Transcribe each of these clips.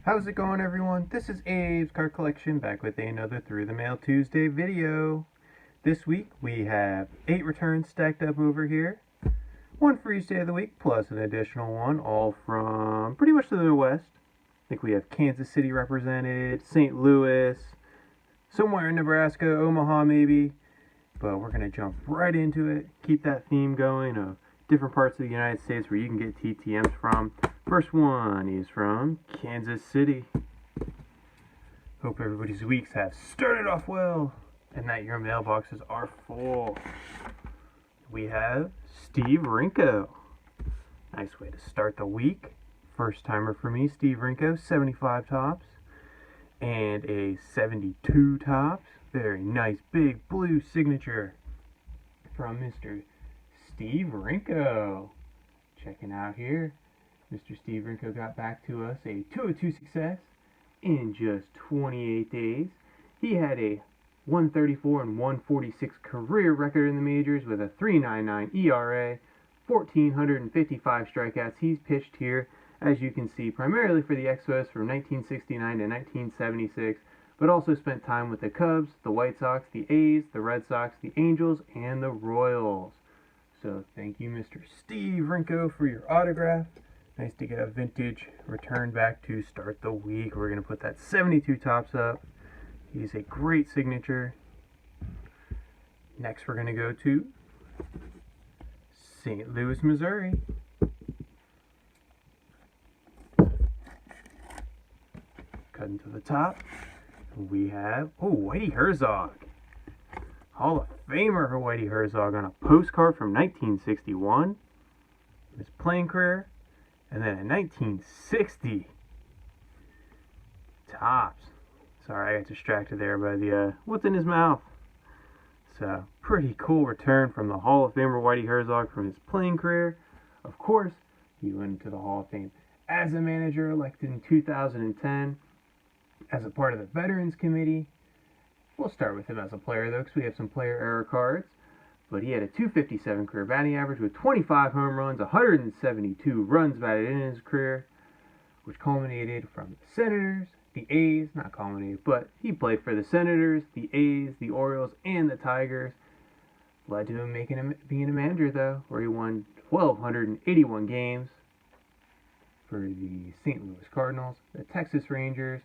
How's it going, everyone? This is Abe's Card Collection back with another Through the Mail Tuesday video. This week we have 8 returns stacked up over here. One for each day of the week plus an additional one, all from pretty much the Midwest. I think we have Kansas City represented, St. Louis, somewhere in Nebraska, Omaha maybe. But we're going to jump right into it, keep that theme going of different parts of the United States where you can get TTMs from. First one is from Kansas City. Hope everybody's weeks have started off well and that your mailboxes are full. We have Steve Rinko. Nice way to start the week. First timer for me, Steve Rinko, 75 tops and a 72 tops. Very nice big blue signature from Mr. Steve Rinko. Checking out here. Mr. Steve Rinko got back to us a 202 success in just 28 days. He had a 134 and 146 career record in the majors with a 3.99 ERA, 1,455 strikeouts. He's pitched here, as you can see, primarily for the Expos from 1969 to 1976, but also spent time with the Cubs, the White Sox, the A's, the Red Sox, the Angels, and the Royals. So thank you, Mr. Steve Rinko, for your autograph. Nice to get a vintage return back to start the week. We're going to put that 72 tops up. He's a great signature. Next, we're going to go to St. Louis, Missouri. Cutting to the top, we have, Whitey Herzog. Hall of Famer for Whitey Herzog on a postcard from 1961. His playing career. And then a 1960 tops. Sorry, I got distracted there by the what's in his mouth. So, pretty cool return from the Hall of Famer Whitey Herzog from his playing career. Of course, he went into the Hall of Fame as a manager, elected in 2010 as a part of the Veterans Committee. We'll start with him as a player, though, because we have some player error cards. But he had a 257 career batting average with 25 home runs, 172 runs batted in his career, which culminated from the Senators, the A's, not culminated, but he played for the Senators, the A's, the Orioles, and the Tigers. Led to him being a manager, though, where he won 1,281 games for the St. Louis Cardinals, the Texas Rangers,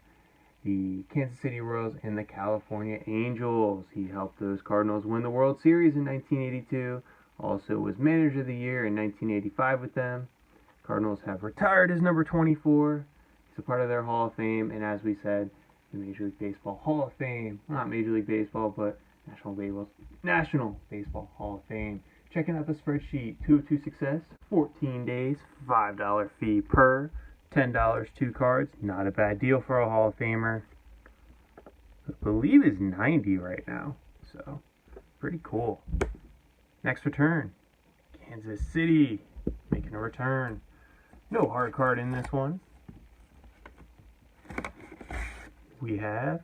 the Kansas City Royals, and the California Angels. He helped those Cardinals win the World Series in 1982. Also was Manager of the Year in 1985 with them. Cardinals have retired his number 24. He's a part of their Hall of Fame, and as we said, the Major League Baseball Hall of Fame. Not Major League Baseball, but National Baseball Hall of Fame. Checking out the spreadsheet, 202 success, 14 days, $5 fee per. $10, 2 cards. Not a bad deal for a Hall of Famer. I believe is 90 right now. So, pretty cool. Next return. Kansas City making a return. No hard card in this one. We have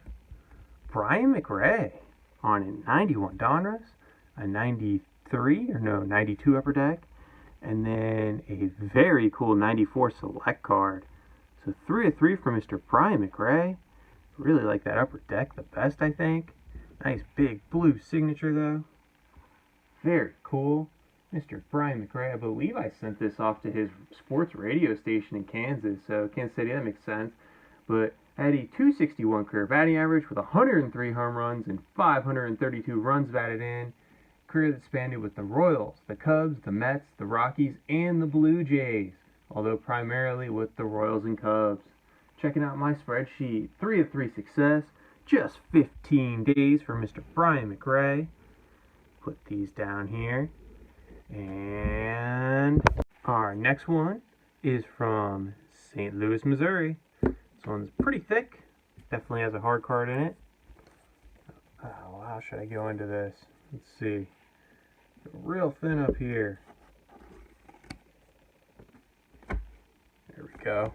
Brian McRae on a 91 Donruss, a 92 Upper Deck, and then a very cool 94 select card. So 3 of 3 for Mr. Brian McRae. Really like that upper deck the best, I think. Nice big blue signature, though. Very cool. Mr. Brian McRae, I believe I sent this off to his sports radio station in Kansas. So Kansas City, that makes sense. But had a 261 career batting average with 103 home runs and 532 runs batted in. Career that spanned with the Royals, the Cubs, the Mets, the Rockies, and the Blue Jays, although primarily with the Royals and Cubs. Checking out my spreadsheet, 3 of 3 success, just 15 days for Mr. Brian McRae. Put these down here. And our next one is from St. Louis, Missouri. This one's pretty thick, definitely has a hard card in it. Oh, how should I go into this? Let's see. Real thin up here. There we go.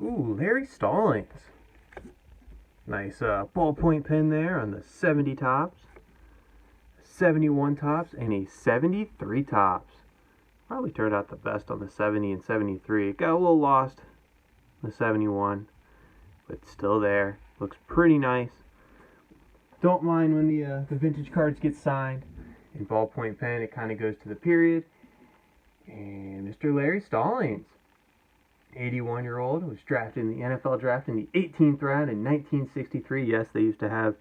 Ooh, Larry Stallings. Nice ballpoint pen there on the 70 tops, 71 tops, and a 73 tops. Probably turned out the best on the 70 and 73. It got a little lost the 71, but still there. Looks pretty nice. Don't mind when the vintage cards get signed. In ballpoint pen, it kind of goes to the period. And Mr. Larry Stallings, 81-year-old, was drafted in the NFL draft in the 18th round in 1963. Yes, they used to have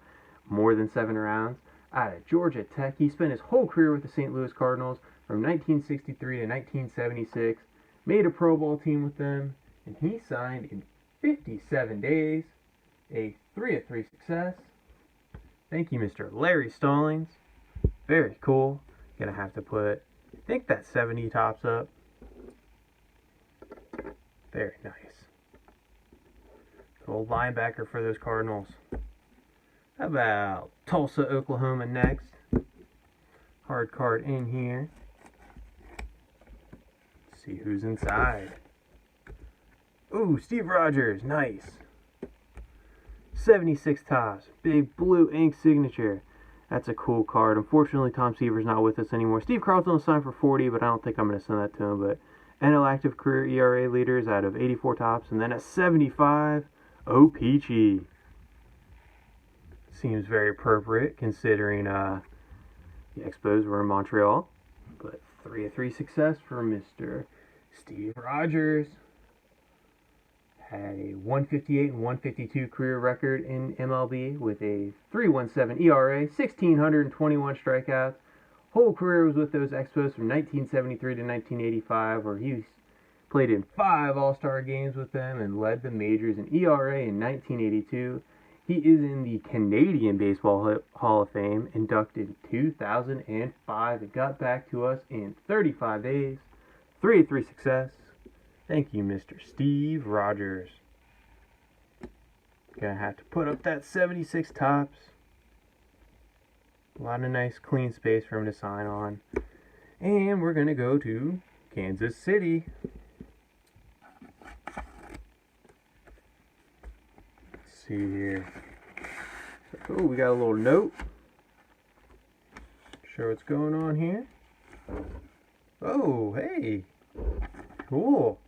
more than 7 rounds. Out of Georgia Tech, he spent his whole career with the St. Louis Cardinals from 1963 to 1976. Made a Pro Bowl team with them, and he signed in 57 days. A 3-of-3 success. Thank you, Mr. Larry Stallings. Very cool. Gonna have to put, I think, that 70 tops up. Very nice. Old linebacker for those Cardinals. How about Tulsa, Oklahoma next? Hard card in here. Let's see who's inside. Ooh, Steve Rogers. Nice. 76 tops. Big blue ink signature. That's a cool card. Unfortunately, Tom Seaver's not with us anymore. Steve Carlton was signed for 40, but I don't think I'm going to send that to him. But NL active career ERA leaders out of 84 tops. And then a 75, O-Peachy. Seems very appropriate considering the Expos were in Montreal. But 3-of-3 success for Mr. Steve Rogers. Had a 158 and 152 career record in MLB with a 3.17 ERA, 1,621 strikeouts. Whole career was with those Expos from 1973 to 1985, where he played in 5 All-Star games with them and led the majors in ERA in 1982. He is in the Canadian Baseball Hall of Fame, inducted in 2005. It got back to us in 35 days. 3-of-3 success. Thank you, Mr. Steve Rogers. Gonna have to put up that 76 tops. A lot of nice clean space for him to sign on. And we're gonna go to Kansas City. Let's see here. Oh, we got a little note. Show what's going on here. Oh, hey. Cool.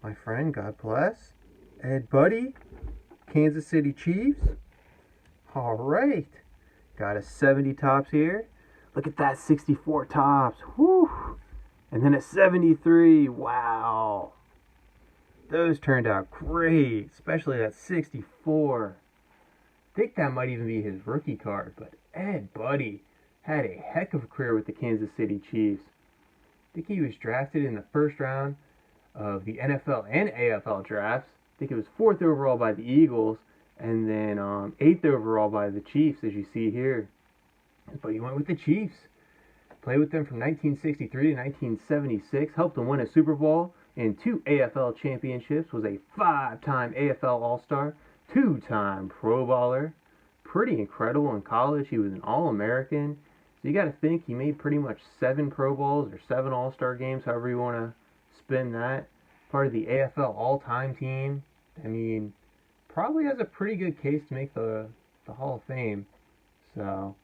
My friend, God bless, Ed Buddy, Kansas City Chiefs. All right. Got a 70 tops here. Look at that, 64 tops. Whew. And then a 73. Wow. Those turned out great, especially that 64. I think that might even be his rookie card, but Ed Buddy had a heck of a career with the Kansas City Chiefs. I think he was drafted in the first round of the NFL and AFL drafts. I think it was 4th overall by the Eagles, and then 8th overall by the Chiefs, as you see here. But he went with the Chiefs. Played with them from 1963 to 1976. Helped them win a Super Bowl and 2 AFL championships. Was a 5-time AFL All-Star, 2-time Pro Bowler. Pretty incredible in college. He was an All-American. So you got to think he made pretty much 7 Pro Bowls or 7 All-Star games, however you want to spin that. Part of the AFL all-time team. I mean, probably has a pretty good case to make the Hall of Fame. So,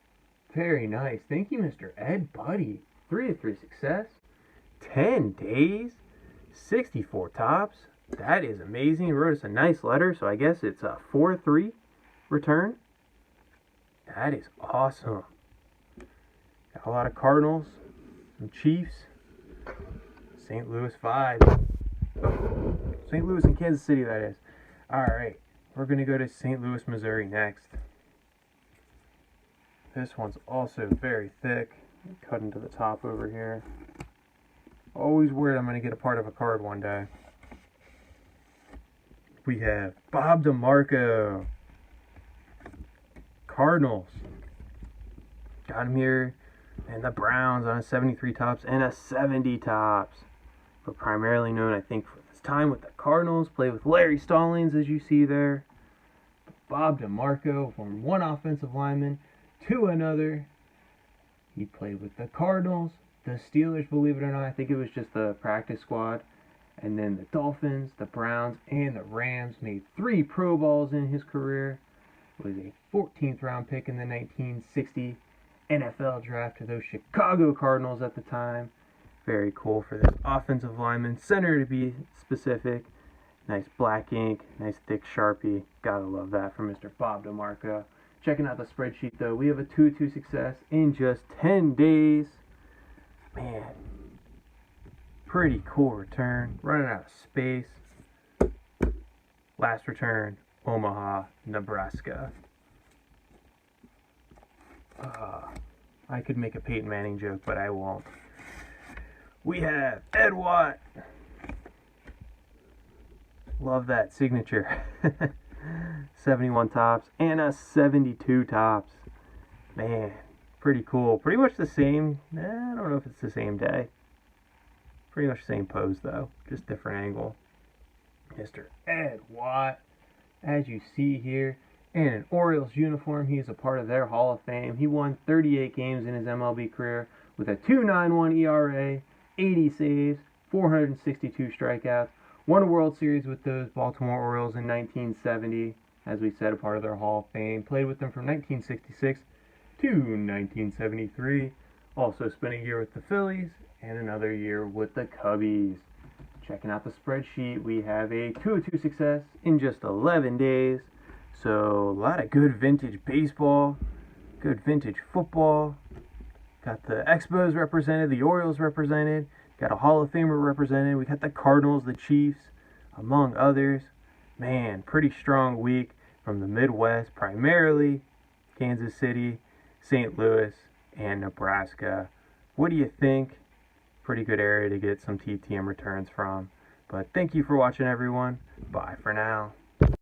very nice. Thank you, Mr. Ed Buddy. 3-of-3 success. 10 days. 64 tops. That is amazing. He wrote us a nice letter, so I guess it's a 4-3 return. That is awesome. Got a lot of Cardinals, some Chiefs, St. Louis 5. St. Louis and Kansas City, that is. Alright, we're going to go to St. Louis, Missouri next. This one's also very thick. Cut into the top over here. Always worried I'm going to get a part of a card one day. We have Bob DeMarco. Cardinals. Got him here. And the Browns on a 73 tops and a 70 tops. But primarily known, I think, for his time with the Cardinals. Played with Larry Stallings, as you see there. Bob DeMarco, from one offensive lineman to another. He played with the Cardinals, the Steelers, believe it or not. I think it was just the practice squad. And then the Dolphins, the Browns, and the Rams. Made 3 Pro Bowls in his career. Was a 14th round pick in the 1960 NFL draft to those Chicago Cardinals at the time. Very cool for this offensive lineman, center to be specific. Nice black ink, nice thick Sharpie. Gotta love that from Mr. Bob DeMarco. Checking out the spreadsheet though, we have a 2-2 success in just 10 days. Man, pretty cool return. Running out of space. Last return, Omaha, Nebraska. I could make a Peyton Manning joke, but I won't. We have Ed Watt. Love that signature. 71 tops and a 72 tops. Man, pretty cool. Pretty much the same. I don't know if it's the same day. Pretty much the same pose though, just different angle. Mr. Ed Watt, as you see here, in an Orioles uniform. He is a part of their Hall of Fame. He won 38 games in his MLB career with a 2.91 ERA, 80 saves, 462 strikeouts. Won a World Series with those Baltimore Orioles in 1970. As we said, a part of their Hall of Fame. Played with them from 1966 to 1973. Also spent a year with the Phillies and another year with the Cubbies. Checking out the spreadsheet, we have a 2-2 success in just 11 days. So a lot of good vintage baseball, good vintage football. Got the Expos represented, the Orioles represented, got a Hall of Famer represented. We got the Cardinals, the Chiefs, among others. Man, pretty strong week from the Midwest, primarily Kansas City, St. Louis, and Nebraska. What do you think? Pretty good area to get some TTM returns from. But thank you for watching, everyone. Bye for now.